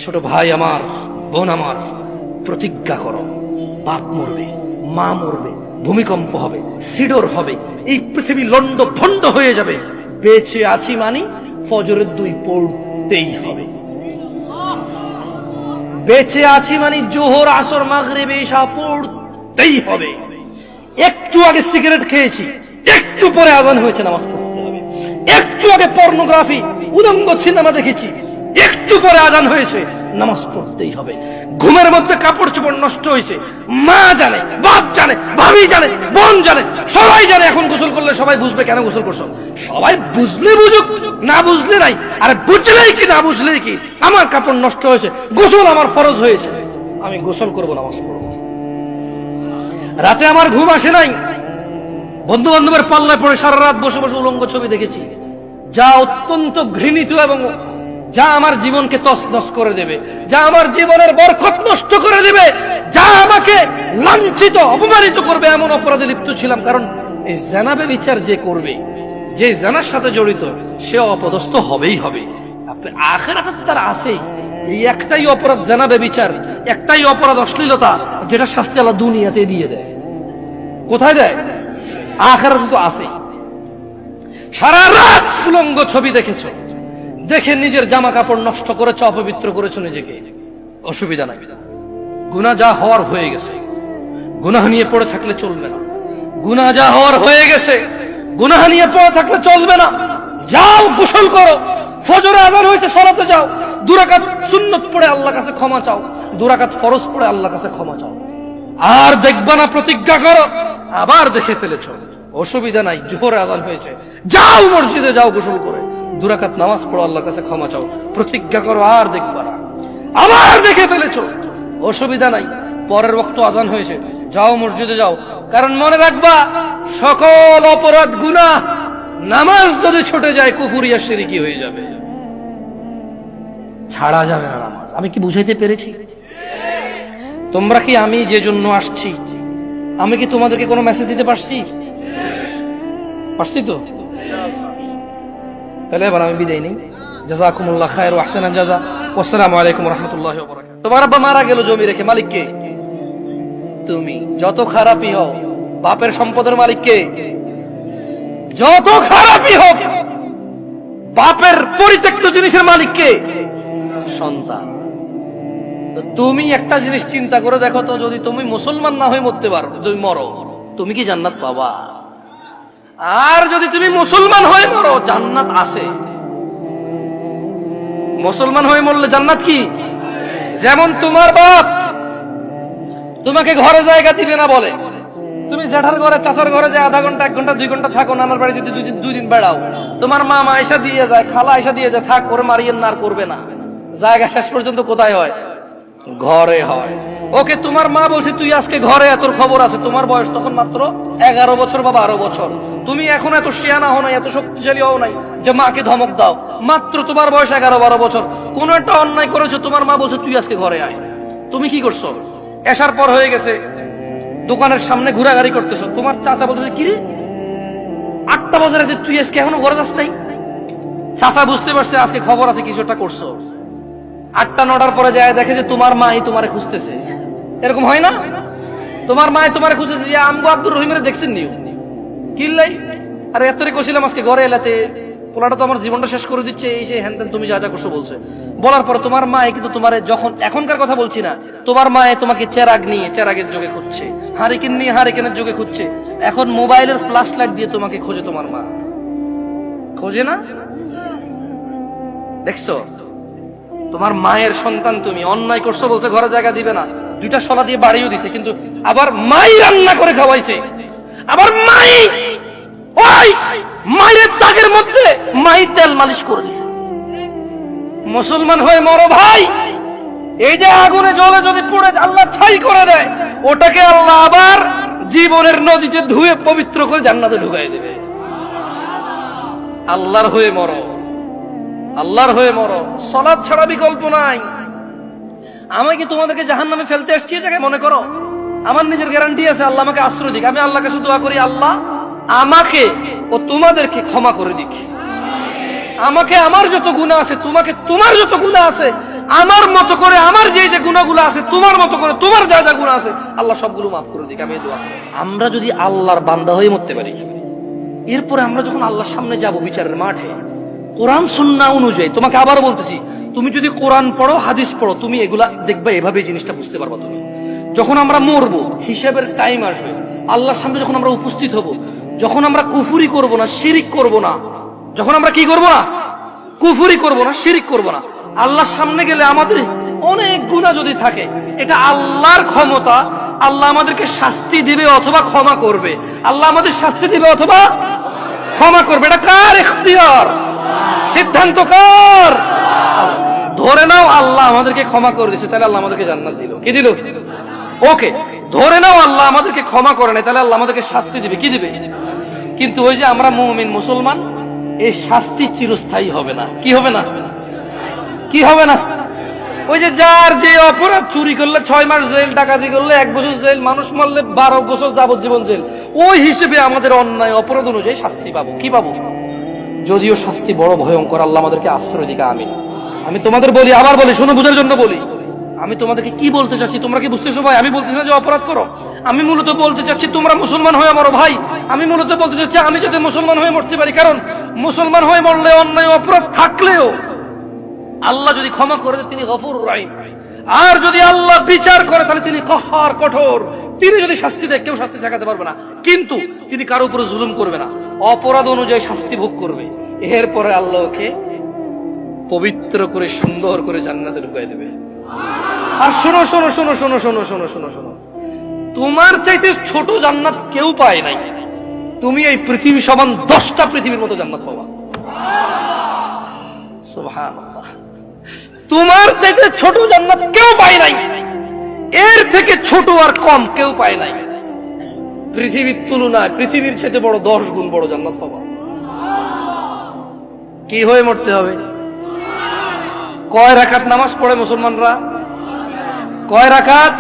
ছোট ভাই আমার, বোন আমার, প্রতিজ্ঞা করো, বাপ মরবে, মা মরবে, ভূমিকম্প হবে, সিডর হবে, এই পৃথিবী লন্ড ভন্ড হয়ে যাবে, বেঁচে আছি মানি ফজরের 2 পড়তেই হবে। বেঁচে আছি মানে জোহর, আসর, মাগরিব, ইশা পড়তেই হবে। একটু আগে সিগারেট খেয়েছি, একটু পরে আযান হয়েছে, নামাজ পড়তে হবে। একটু আগে পর্নোগ্রাফি, উদঙ্গ সিনেমা দেখেছি, একটু পরে আযান হয়েছে, নামাজ পড়তেই হবে। ঘুমের মধ্যে কাপড় চোপড় নষ্ট হয়েছে, মা জানে, বাপ জানে, ভাবি জানে, বোন জানে, সবাই জানে। এখন গোসল করলে সবাই বুঝবে কেন গোসল করছো। সবাই বুঝলে বুঝুক, না বুঝলে নাই। আর বুঝলেই কি না বুঝলেই কি, আমার কাপড় নষ্ট হয়েছে, গোসল আমার ফরজ হয়েছে, আমি গোসল করবো, নামাজ পড়বো। রাতে আমার ঘুম আসে নাই, বন্ধু বান্ধবের পাল্লায় পড়ে সারা রাত বসে বসে উলঙ্গ ছবি দেখেছি, যা অত্যন্ত ঘৃণিত এবং যা আমার জীবনকে তছনছ করে দেবে, যা আমার জীবনের বরকত নষ্ট করে দেবে, যা আমাকে লাঞ্ছিত অপমানিত করবে, এমন অপরাধে লিপ্ত ছিলাম। কারণ এই জানাবে বিচার যে করবে, যে জানার সাথে জড়িত, সে অপদস্থ হবেই হবে। আপনি আখিরাতে তার আছেই। এই একটাই অপরাধ জানাবে বিচার, একটাই অপরাধ অশ্লীলতা, যেটা শাস্তি আল্লাহ দুনিয়াতে দিয়ে দেয়। কোথায় দেয়? আখিরাতে তো আছেই। সারা রাত উলঙ্গ ছবি দেখেছো, দেখে নিজের জামা কাপড় নষ্ট করেছো, অপবিত্র করেছো নিজেকে, অসুবিধা নাই। গুনাহ যা হওয়ার হয়ে গেছে, গুনাহ নিয়ে পড়ে থাকলে চলবে না। গুনাহ যা হওয়ার হয়ে গেছে, গুনাহ নিয়ে পড়ে থাকলে চলবে না। যাও গোসল করো, ফজরে আযান হয়েছে, সালাতে যাও, 2 রাকাত সুন্নাত পড়ে আল্লাহর কাছে ক্ষমা চাও, 2 রাকাত ফরজ পড়ে আল্লাহর কাছে ক্ষমা চাও। আর দেখবা না, প্রতিজ্ঞা করো, আবার দেখে ফেলেছো, অসুবিধা নাই, জোহরে আযান হয়েছে, যাও মসজিদে, যাও গোসল করে 2 রাকাত নামাজ পড়ো, আল্লাহর কাছে ক্ষমা চাও, প্রতিজ্ঞা করো, আর দেখবা না। আবার দেখে ফেলেছো, অসুবিধা নাই, পরের ওয়াক্ত আযান হয়েছে, যাও মসজিদে যাও। কারণ মনে রাখবা, সকল অপরাধ গুনাহ, নামাজ যদি ছুটে যায় কুফরিয়া শিরকি হয়ে যাবে, ছাড়া যাবে না নামাজ। আমি কি বুঝাইতে পেরেছি? তোমরা কি, আমি যে জন্য আসছি, আমি কি তোমাদেরকে কোনো মেসেজ দিতে পারছি? পারছি তো? তাহলে এবার আমি বিদায় নেই। জাযাকুমুল্লাহ খায়র ওয়া আহসানাল জাযা। আসসালামু আলাইকুম ওয়া রাহমাতুল্লাহি ওয়া বারাকাতুহু। তোমার আব্বা মারা গেল জমি রেখে, মালিক কে? তুমি। যত খারাপই হও, বাপের সম্পদের মালিক কে? যত খারাপই হোক, বাপের পরিত্যক্ত জিনিসের মালিক কে? সন্তান। তো তুমি একটা জিনিস চিন্তা করে দেখো তো, যদি তুমি মুসলমান না হয়ে মরতে পারো, যদি মরো, তুমি কি জান্নাত পাবা? আর যদি তুমি মুসলমান হয়ে মরো, জান্নাত আছে। মুসলমান হয়ে মরলে জান্নাত কি? যেমন তোমার বাপ তোমাকে ঘরে জায়গা দিবে না বলে, তুমি জেঠার ঘরে, চাচার ঘরে যে আধা ঘন্টা, 1 ঘন্টা, 2 ঘন্টা থাকো, নানার বাড়ি যদি 2 দিন বেড়াও, তোমার মা আয়েশা দিয়ে যায়, খালা আয়েশা দিয়ে যায়, থাক, করে মারিয়েন না, আর করবে না। জায়গা শেষ পর্যন্ত কোথায় হয়? ঘরে হয়। ওকে, তোমার মা বলছে তুই আজকে ঘরে, তোর খবর আছে। তোমার বয়স তখন মাত্র 11 বছর বা 12 বছর। তুমি এখন এত শিয়ানা হও নাই, এত শক্তিশালী হও নাই যে মাকে ধমক দাও। মাত্র তোমার বয়স 11-12 বছর। কোন একটা অন্যায় করেছো, তোমার মা বলছে তুই আজকে ঘরে আয়। তুমি কি করছো? এসার পর হয়ে গেছে, দোকানের সামনে ঘোরাঘুরি করতেছো। তোমার চাচা বলতেছে কি রে, 8টা বাজে রাতে তুই আজকে এখনো ঘরে যাস নাই? চাচা বুঝতে পারছে আজকে খবর আছে, কিছু একটা করছো। 8টা-9টার পরে যায় দেখে যে তোমার মাই তোমারে খুঁজতেছে। এরকম হয় না? তোমার মাই তোমারে খুঁজতেছে, যে আমগো আব্দুর রহিমের দেখছেন নিও কিল্লাই, আরে এতরে কইছিলাম আজকে ঘরে এলাতে, পোলাটা তো আমার জীবনটা শেষ করে দিচ্ছে, এই সেই হ্যান তুমি যা যা করছো বলছে। বলার পরে তোমার মা কিন্তু তোমারে, যখন এখনকার কথা বলছি না, তোমার মায়ে তোমাকে চেরাগ নিয়ে চেরাগের যোগে খুঁজছে, হারিকেন নিয়ে হারিকেনের যোগে খুঁজছে। এখন মোবাইলের ফ্ল্যাশ লাইট দিয়ে তোমাকে খোঁজে, তোমার মা খোঁজে না? দেখছো, তোমার মায়ের সন্তান তুমি, অন্যায় করছো বলছে ঘরে জায়গা দিবে না, 2টা শলা দিয়ে বাড়িও দিছে, কিন্তু আবার মাই রান্না করে খাওয়াইছে, আবার মাই ওই মায়ের দাগের মধ্যে মাই তেল মালিশ করে দিছে। মুসলমান হয়ে মরো ভাই, এই যে আগুনে জ্বলে যদি পুড়ে আল্লাহ ছাই করে দেয়, ওটাকে আল্লাহ আবার জীবনের নদীতে ধুয়ে পবিত্র করে জান্নাতে ঢুকাই দেবে। আল্লাহর হয়ে মরো, আল্লাহর হয়ে মরো, সালাত ছাড়া বিকল্প নাই। আমি কি তোমাদেরকে জাহান্নামে ফেলতে আসছি এটাকে মনে করো? আমার নিজের গ্যারান্টি আছে, আল্লাহ আমাকে আশ্রয় দিক। আমি আল্লাহর কাছে দোয়া করি, আল্লাহ আমাকে ও তোমাদেরকে ক্ষমা করে দিক। আমাকে আমার যত গুনাহ আছে, তোমাকে তোমার যত গুনাহ আছে, আমার মতো করে আমার যে যে গুনাহগুলো আছে, তোমার মতো করে তোমার যা যা গুনাহ আছে, আল্লাহ সবগুলো মাফ করে দিক। আমি এই দোয়া। আমরা যদি আল্লাহর বান্দা হয়ে মরতে পারি, এরপরে আমরা যখন আল্লাহর সামনে যাব বিচারের মাঠে, কোরআন সুন্নাহ অনুযায়ী, তোমাকে আবার বলতেছি, তুমি যদি কোরআন পড়ো, হাদিস পড়ো, তুমি এগুলা দেখবে, এভাবে জিনিসটা বুঝতে পারবা। তুমি যখন আমরা মরবো, হিসাবের টাইম আসবে, আল্লাহর সামনে যখন আমরা উপস্থিত হব, যখন আমরা কুফরি করব না, শিরিক করব না, যখন আমরা কি করব না, কুফরি করব না, শিরিক করব না, আল্লাহর সামনে গেলে আমাদের অনেক গুনাহ যদি থাকে, এটা আল্লাহর ক্ষমতা। আল্লাহ আমাদেরকে শাস্তি দিবে অথবা ক্ষমা করবে। আল্লাহ আমাদের শাস্তি দিবে অথবা ক্ষমা করবে। এটা কার ইখতিয়ার? সিদ্ধান্ত কার? ধরে নাও আল্লাহ আমাদেরকে ক্ষমা করে দিয়েছে, তাহলে আল্লাহ আমাদেরকে জান্নাত দিল। কি দিল? ওকে, ধরে নাও আল্লাহ আমাদেরকে ক্ষমা করে নাই, তাহলে আল্লাহ আমাদেরকে শাস্তি দিবে। কি দিবে? কিন্তু ওই যে আমরা মুমিন মুসলমান, এই শাস্তি চিরস্থায়ী হবে না। কি হবে না? কি হবে না? ওই যে যার যে অপরাধ, চুরি করলে 6 মাস জেল, ডাকাতি করলে 1 বছর জেল, মানুষ মারলে 12 বছর যাবজ্জীবন জেল, ওই হিসেবে আমাদের অন্যায় অপরাধ অনুযায়ী শাস্তি পাবো। কি পাবো? যদিও শাস্তি বড় ভয়ঙ্কর, আল্লাহ আমাদেরকে আশ্রয় দিকে। আমি তোমাদের বলি, আবার বলি, শোনো, বুঝার জন্য বলি। আমি তোমাদেরকে কি বলতে চাচ্ছি তোমরা কি বুঝতেছো ভাই? আমি বলতেছি না যে অপরাধ করো, আমি মূলত বলতে চাচ্ছি তোমরা মুসলমান হয়ে মরো ভাই। আমি মূলত বলতে চাচ্ছি আমি যাতে মুসলমান হয়ে মরতে পারি, কারণ মুসলমান হয়ে মরলে অন্যায় অপরাধ থাকলেও আল্লাহ যদি ক্ষমা করে তিনি গফুরুর রহিম, আর যদি আল্লাহ বিচার করে তাহলে তিনি কহার, কঠোর। তিনি যদি শাস্তি দেয়, কেউ শাস্তি ঠেকাতে পারবে না, কিন্তু তিনি কারো উপরে জুলুম করবে না, অপরাধ অনুযায়ী শাস্তি ভোগ করবে। এরপরে আল্লাহকে পবিত্র করে সুন্দর করে জান্নাতে ঢুকাই দেবে। আর শোনো শোনো শোনো শোনো শোনো শোনো শোনো শোনো, তোমার চাইতে ছোট জান্নাত কেউ পায় নাই। তুমি এই পৃথিবী সমান 10টা পৃথিবীর মতো জান্নাত পাবা। সুবহানাল্লাহ। তোমার চাইতে ছোট জান্নাত কেউ পায় নাই, এর থেকে ছোট আর কম কেউ পায় নাই। পৃথিবীর তুলনায় পৃথিবীর চাইতে বড় 10 গুণ বড় জান্নাত পাবা। কি হয়ে মরতে হবে? কয় রাকাত নামাজ পড়ে মুসলমানরা? কয় রাকাত?